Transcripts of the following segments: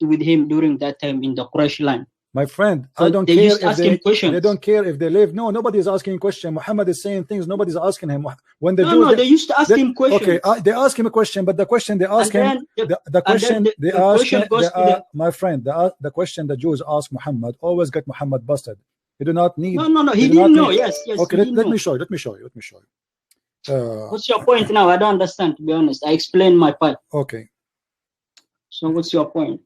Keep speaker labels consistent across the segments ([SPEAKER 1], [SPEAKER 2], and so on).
[SPEAKER 1] with him during that time in the Quraysh land.
[SPEAKER 2] My friend,
[SPEAKER 1] So
[SPEAKER 2] I don't
[SPEAKER 1] they
[SPEAKER 2] care
[SPEAKER 1] used to
[SPEAKER 2] if
[SPEAKER 1] ask him questions.
[SPEAKER 2] they don't care if they live. No, nobody's asking question. Muhammad is saying things nobody's asking him. When the Jews,
[SPEAKER 1] They used to ask him questions.
[SPEAKER 2] Okay, they ask him a question, but the question they ask him, the question they ask him, my friend, the question the Jews ask Muhammad always get Muhammad busted. He do not need.
[SPEAKER 1] No, he didn't know. Yes.
[SPEAKER 2] Okay, let me show you. Let me show you.
[SPEAKER 1] What's your point now? I don't understand, to be honest. I explained my part.
[SPEAKER 2] Okay.
[SPEAKER 1] So what's your point?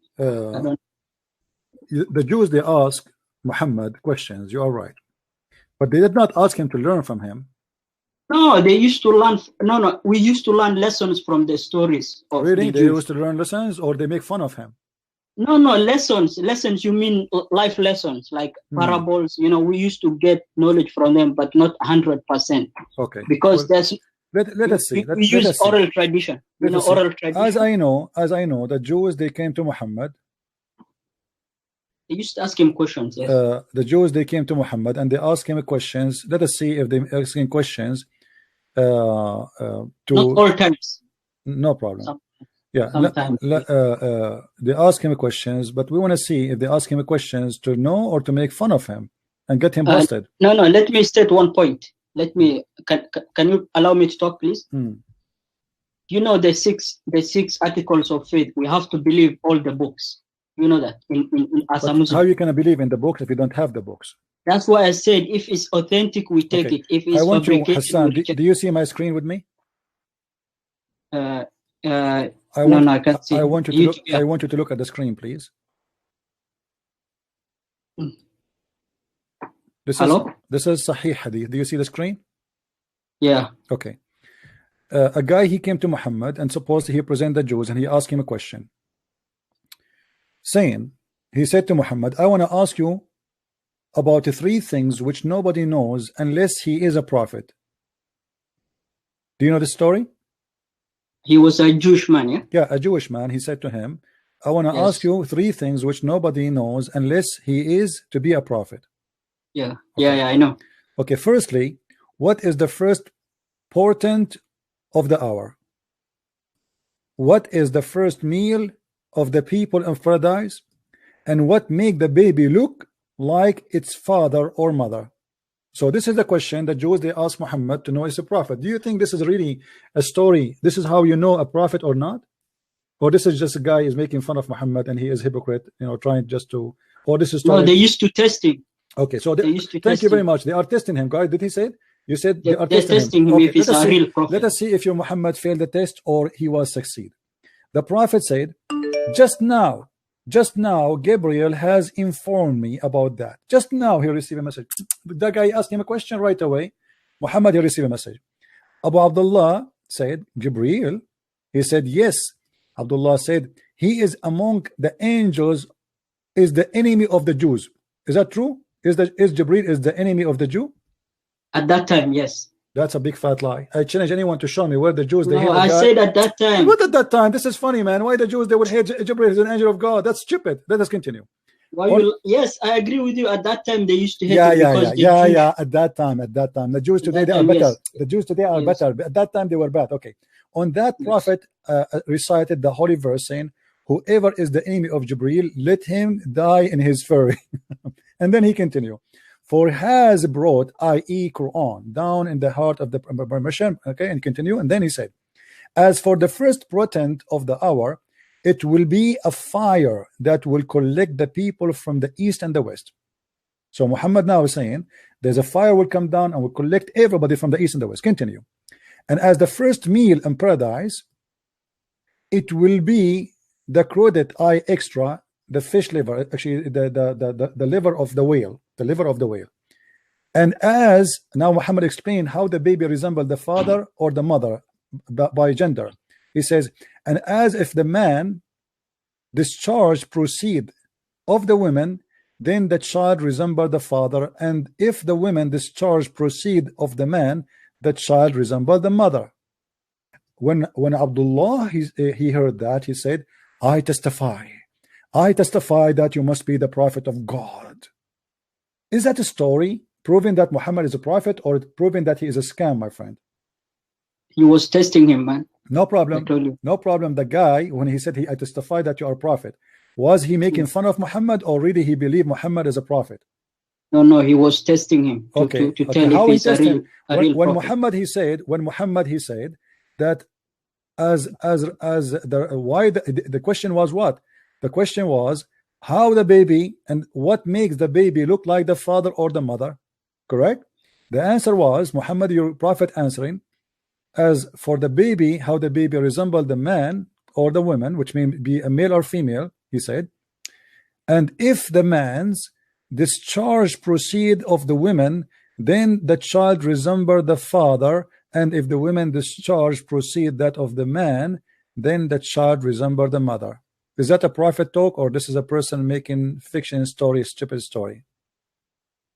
[SPEAKER 2] The Jews, they ask Muhammad questions. You are right, but they did not ask him to learn from him.
[SPEAKER 1] No, they used to learn. No, we used to learn lessons from the stories of
[SPEAKER 2] really?
[SPEAKER 1] The
[SPEAKER 2] they
[SPEAKER 1] Jews.
[SPEAKER 2] used to learn lessons, or they make fun of him?
[SPEAKER 1] No, lessons. Lessons, you mean life lessons, like parables. We used to get knowledge from them, but not 100%.
[SPEAKER 2] Okay.
[SPEAKER 1] Because there's.
[SPEAKER 2] Let us see.
[SPEAKER 1] We use oral tradition. Oral tradition.
[SPEAKER 2] As I know, the Jews, they came to Muhammad.
[SPEAKER 1] They used to ask him questions. Yes.
[SPEAKER 2] The Jews, they came to Muhammad and they asked him questions. Let us see if they asking questions. To
[SPEAKER 1] not all times.
[SPEAKER 2] No problem. Yeah.
[SPEAKER 1] Sometimes.
[SPEAKER 2] They ask him questions, but we want to see if they ask him questions to know or to make fun of him and get him busted.
[SPEAKER 1] No. Let me state one point. Can you allow me to talk, please? The six articles of faith. We have to believe all the books. You know that as a Muslim.
[SPEAKER 2] How you can believe in the books if you don't have the books?
[SPEAKER 1] That's why I said if it's authentic, we take it. If it's fabricated,
[SPEAKER 2] Hassan, do you see my screen with me?
[SPEAKER 1] I can't see.
[SPEAKER 2] I want you to look at the screen, please.
[SPEAKER 1] Hello?
[SPEAKER 2] This is Sahih Hadith. Do you see the screen?
[SPEAKER 1] Yeah.
[SPEAKER 2] Okay. A guy, he came to Muhammad and supposed he present the Jews and he asked him a question. He said to Muhammad, I want to ask you about 3 things which nobody knows unless he is a prophet. Do you know the story?
[SPEAKER 1] He was a Jewish man, yeah?
[SPEAKER 2] Yeah, a Jewish man. He said to him, I want to ask you 3 things which nobody knows unless he is to be a prophet.
[SPEAKER 1] Yeah. Okay. Yeah, I know.
[SPEAKER 2] Okay, firstly, what is the first portent of the hour? What is the first meal of the people of paradise? And what make the baby look like its father or mother? So this is the question the Jews, they ask Muhammad to know is a prophet. Do you think this is really a story? This is how you know a prophet or not? Or this is just a guy is making fun of Muhammad and he is hypocrite, trying just to, or this is
[SPEAKER 1] no, they used to test him.
[SPEAKER 2] Okay, so thank you very much. They are testing him, guys. Did he say it? You said they are
[SPEAKER 1] testing him
[SPEAKER 2] okay,
[SPEAKER 1] if he's a real prophet.
[SPEAKER 2] Let us see if your Muhammad failed the test or he was succeed. The prophet said, just now Gabriel has informed me about that. Just now he received a message. The guy asked him a question right away. Muhammad, he received a message. Abu Abdullah said, Gabriel? He said, yes. Abdullah said, he is among the angels, is the enemy of the Jews. Is that true? Is Jibreel is the enemy of the Jew?
[SPEAKER 1] At that time, yes.
[SPEAKER 2] That's a big fat lie. I challenge anyone to show me where the Jews they hate
[SPEAKER 1] I said at that time.
[SPEAKER 2] What at that time? This is funny, man. Why the Jews they would hate Jibreel is an angel of God? That's stupid. Let us continue.
[SPEAKER 1] Yes, I agree with you. At that time, they used to hate
[SPEAKER 2] yeah. At that time, the Jews today they are better. Yes. The Jews today are better. At that time, they were bad. Okay. On that, prophet recited the holy verse saying, "Whoever is the enemy of Jibreel, let him die in his fury." And then he continued, "For has brought, i.e., Quran, down in the heart of the permission." Okay, and continue. And then he said, "As for the first portent of the hour, it will be a fire that will collect the people from the east and the west." So Muhammad now is saying there's a fire will come down and will collect everybody from the east and the west. Continue. "And as the first meal in paradise, it will be the crudite eye extra, the fish liver, actually the liver of the whale, And as now Muhammad explained how the baby resembled the father or the mother by gender. He says, and as if the man discharge proceed of the women, then the child resembled the father, and if the women discharge proceed of the man, the child resembled the mother. When Abdullah he heard that, he said, I testify that you must be the prophet of God. Is that a story proving that Muhammad is a prophet, or proving that he is a scam, my friend?
[SPEAKER 1] He was testing him, man.
[SPEAKER 2] No problem. No problem. The guy, when he said I testify that you are a prophet, Was he making fun of Muhammad, or really he believed Muhammad is a prophet?
[SPEAKER 1] No, he was testing him to tell
[SPEAKER 2] how
[SPEAKER 1] if he's a real
[SPEAKER 2] when
[SPEAKER 1] prophet.
[SPEAKER 2] Muhammad he said that the question was what? The question was how the baby and what makes the baby look like the father or the mother, correct? The answer was Muhammad, your prophet, answering, as for the baby, how the baby resembled the man or the woman, which means be a male or female, he said, and if the man's discharge proceed of the women, then the child resemble the father, and if the women discharge proceed that of the man, then the child resemble the mother. Is that a prophet talk, or this is a person making fiction story, stupid story?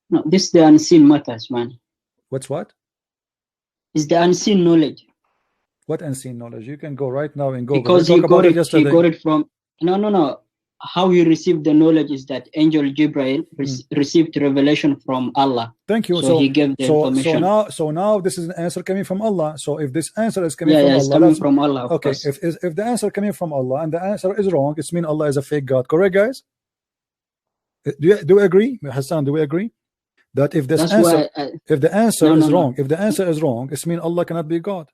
[SPEAKER 1] No, this is the unseen matters, man.
[SPEAKER 2] What's what?
[SPEAKER 1] It's the unseen knowledge.
[SPEAKER 2] What unseen knowledge? You can go right now and Google.
[SPEAKER 1] Because he got it from no. How he received the knowledge is that angel Jibril received revelation from Allah.
[SPEAKER 2] Thank you.
[SPEAKER 1] So he gave the information.
[SPEAKER 2] So now this is an answer coming from Allah. So if this answer is coming from Allah, okay. If the answer coming from Allah and the answer is wrong, it's mean Allah is a fake God. Correct, guys? Do you agree, Hassan? Do we agree that if this answer, if the answer is wrong, if the answer is wrong, it's mean Allah cannot be God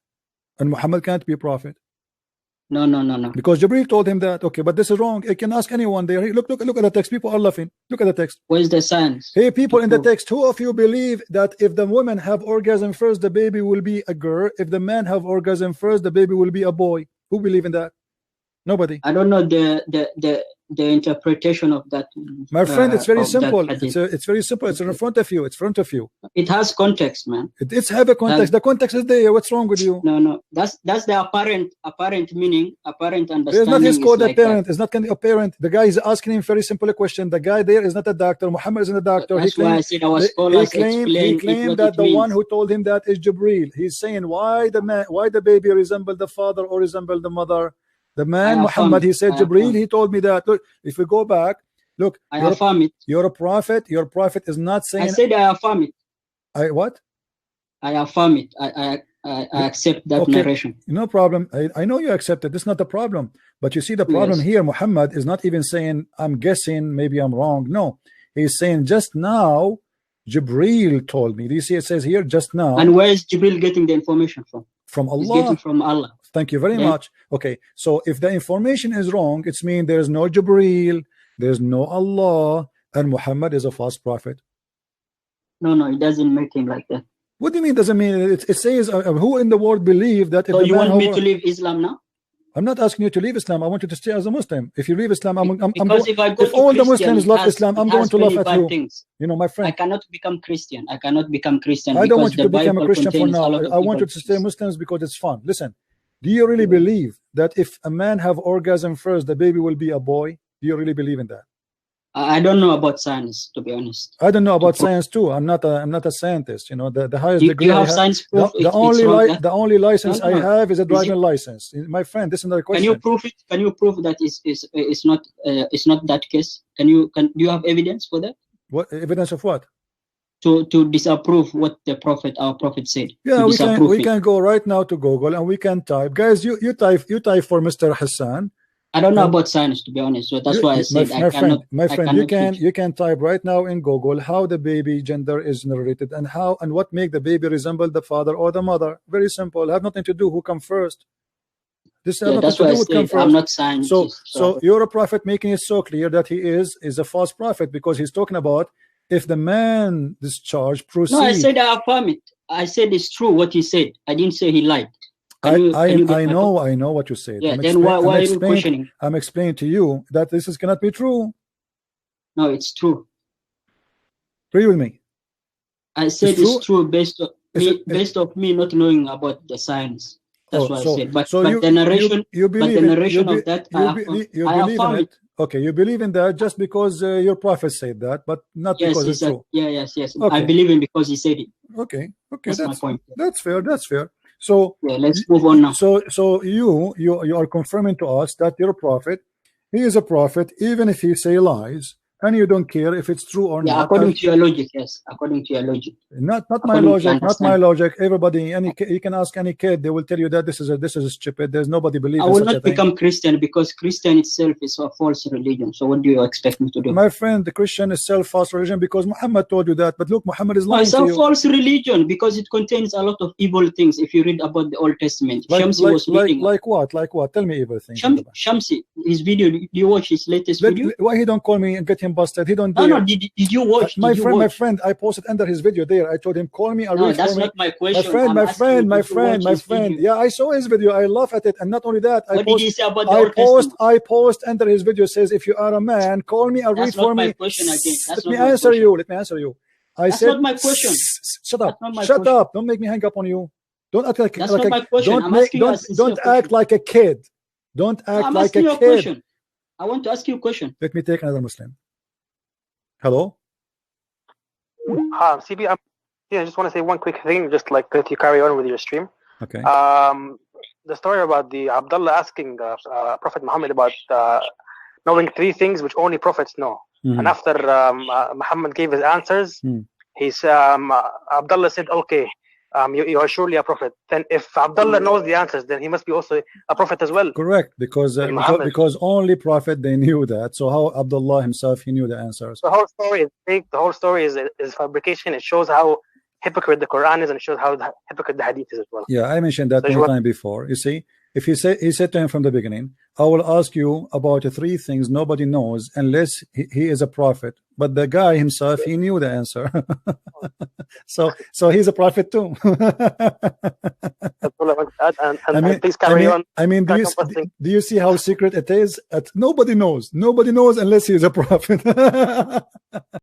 [SPEAKER 2] and Muhammad can't be a prophet?
[SPEAKER 1] No.
[SPEAKER 2] Because Jibril told him that. Okay, but this is wrong. I can ask anyone there. Look at the text. People are laughing. Look at the text.
[SPEAKER 1] Where's the science?
[SPEAKER 2] Hey, people in the text, who of you believe that if the woman have orgasm first, the baby will be a girl? If the man have orgasm first, the baby will be a boy? Who believe in that? Nobody.
[SPEAKER 1] I don't know the interpretation of that.
[SPEAKER 2] My friend, it's very simple. It's very simple. It's in front of you. It's in front of you.
[SPEAKER 1] It has context, man.
[SPEAKER 2] It's have a context. The context is there. What's wrong with you?
[SPEAKER 1] No. That's the apparent meaning, apparent understanding.
[SPEAKER 2] It's not his code apparent. It's not kind of apparent. The guy is asking him very simple question. The guy there is not a doctor. Muhammad isn't a doctor.
[SPEAKER 1] That's why I said our scholars
[SPEAKER 2] he claimed that the one who told him that is Jibril. He's saying why the baby resemble the father or resemble the mother? The man Muhammad, he said Jibril, he told me that. Look, if we go back, look,
[SPEAKER 1] I affirm it.
[SPEAKER 2] You're a prophet. Your prophet is not saying.
[SPEAKER 1] I said I affirm it.
[SPEAKER 2] What?
[SPEAKER 1] I affirm it. I accept that narration.
[SPEAKER 2] No problem. I know you accept it. This is not the problem. But you see the problem here, Muhammad is not even saying, I'm guessing, maybe I'm wrong. No. He's saying just now, Jibril told me. Do you see it says here, just now.
[SPEAKER 1] And where is Jibril getting the information from?
[SPEAKER 2] From Allah.
[SPEAKER 1] He's getting from Allah.
[SPEAKER 2] Thank you very much. Okay, so if the information is wrong, it's mean there's no Jibril, there's no Allah, and Muhammad is a false prophet.
[SPEAKER 1] No, it doesn't make him like that.
[SPEAKER 2] What do you mean doesn't mean? It says who in the world believe that?
[SPEAKER 1] So you want me to leave Islam now?
[SPEAKER 2] I'm not asking you to leave Islam. I want you to stay as a Muslim. If you leave Islam, I'm
[SPEAKER 1] because if
[SPEAKER 2] all the Muslims love Islam, I'm going to love at you.
[SPEAKER 1] Things.
[SPEAKER 2] You know, my friend.
[SPEAKER 1] I cannot become Christian. I don't
[SPEAKER 2] want you to become a Christian for now. I want you to stay Muslims because it's fun. Listen, do you really believe that if a man have orgasm first, the baby will be a boy? Do you really believe in that?
[SPEAKER 1] I don't know about science, to be honest.
[SPEAKER 2] I don't know about science too. I'm not a scientist. You know, the highest degree.
[SPEAKER 1] You have science proof.
[SPEAKER 2] The only license I have is a driving license. My friend, this is another question.
[SPEAKER 1] Can you prove it? Can you prove that it's not that case? Do you have evidence for that?
[SPEAKER 2] What evidence of what?
[SPEAKER 1] To disapprove what our prophet said.
[SPEAKER 2] Yeah, we can go right now to Google and we can type. Guys, you type for Mr. Hassan.
[SPEAKER 1] I don't know about science, to be honest. So that's why I said
[SPEAKER 2] my friend, you can type right now in Google how the baby gender is narrated and what make the baby resemble the father or the mother. Very simple. Have nothing to do who come first. This has nothing to do with come first.
[SPEAKER 1] I'm not scientist.
[SPEAKER 2] So you're a prophet making it so clear that he is a false prophet because he's talking about if the man discharge proceed.
[SPEAKER 1] No, I said I affirm it. I said it's true what he said. I didn't say he lied.
[SPEAKER 2] I know what you said.
[SPEAKER 1] Yeah, then why are you questioning?
[SPEAKER 2] I'm explaining to you that this cannot be true.
[SPEAKER 1] No, it's true.
[SPEAKER 2] Agree with me?
[SPEAKER 1] I said it's true based on me not knowing about the science. That's what I said. But the narration of that, I affirm it.
[SPEAKER 2] Okay, you believe in that just because your prophet said that, but not because it's true.
[SPEAKER 1] Yes. Okay. I believe in because he said it.
[SPEAKER 2] Okay,
[SPEAKER 1] that's my point.
[SPEAKER 2] That's fair. So
[SPEAKER 1] let's move on now.
[SPEAKER 2] So you are confirming to us that your prophet, he is a prophet, even if he say lies, and you don't care if it's true or not.
[SPEAKER 1] According to your logic, yes. According to your logic.
[SPEAKER 2] Not my logic. Not my logic. Everybody, you can ask any kid, they will tell you that this is stupid. There's nobody believes.
[SPEAKER 1] I will not become Christian because Christian itself is a false religion. So what do you expect me to do?
[SPEAKER 2] My friend, the Christian is false religion because Muhammad told you that. But look, Muhammad is lying to you.
[SPEAKER 1] It's a false religion because it contains a lot of evil things. If you read about the Old Testament, Shamsi was reading.
[SPEAKER 2] Like what? Like what? Tell me evil things.
[SPEAKER 1] Shamsi, his video. You watch his latest video?
[SPEAKER 2] Why he don't call me and get him busted? He don't.
[SPEAKER 1] No, did you watch?
[SPEAKER 2] My friend, I posted under his video there. I told him, call me.
[SPEAKER 1] No, that's not my question.
[SPEAKER 2] My friend. Yeah, I saw his video. I laugh at it, and not only that,
[SPEAKER 1] what did he say about the Old Testament?
[SPEAKER 2] I post under his video says, if you are a man, call me. Read for me. Let me answer you. I said,
[SPEAKER 1] not my question.
[SPEAKER 2] Shut up. Shut up. Don't make me hang up on you. Don't act like
[SPEAKER 1] not my question.
[SPEAKER 2] Don't act like a kid. Don't act like a kid.
[SPEAKER 1] I want to ask you a question.
[SPEAKER 2] Let me take another Muslim. Hello?
[SPEAKER 3] CB, I just want to say one quick thing, just like that you carry on with your stream.
[SPEAKER 2] Okay.
[SPEAKER 3] The story about the Abdullah asking Prophet Muhammad about knowing 3 things which only prophets know. And after Muhammad gave his answers, Abdullah said, okay, you are surely a prophet. Then if Abdullah knows the answers, then he must be also a prophet as well.
[SPEAKER 2] Correct, because only prophet they knew that. So how Abdullah himself, he knew the answers?
[SPEAKER 3] The whole story is fake. The whole story is fabrication. It shows how hypocrite the Quran is, and it shows how hypocrite the Hadith is as well.
[SPEAKER 2] Yeah, I mentioned that many times before. You see, if he said to him from the beginning, I will ask you about 3 things nobody knows unless he is a prophet. But the guy himself, he knew the answer. so he's a prophet too.
[SPEAKER 3] Please carry on.
[SPEAKER 2] I mean, do you see how secret it is? Nobody knows. Nobody knows unless he is a prophet.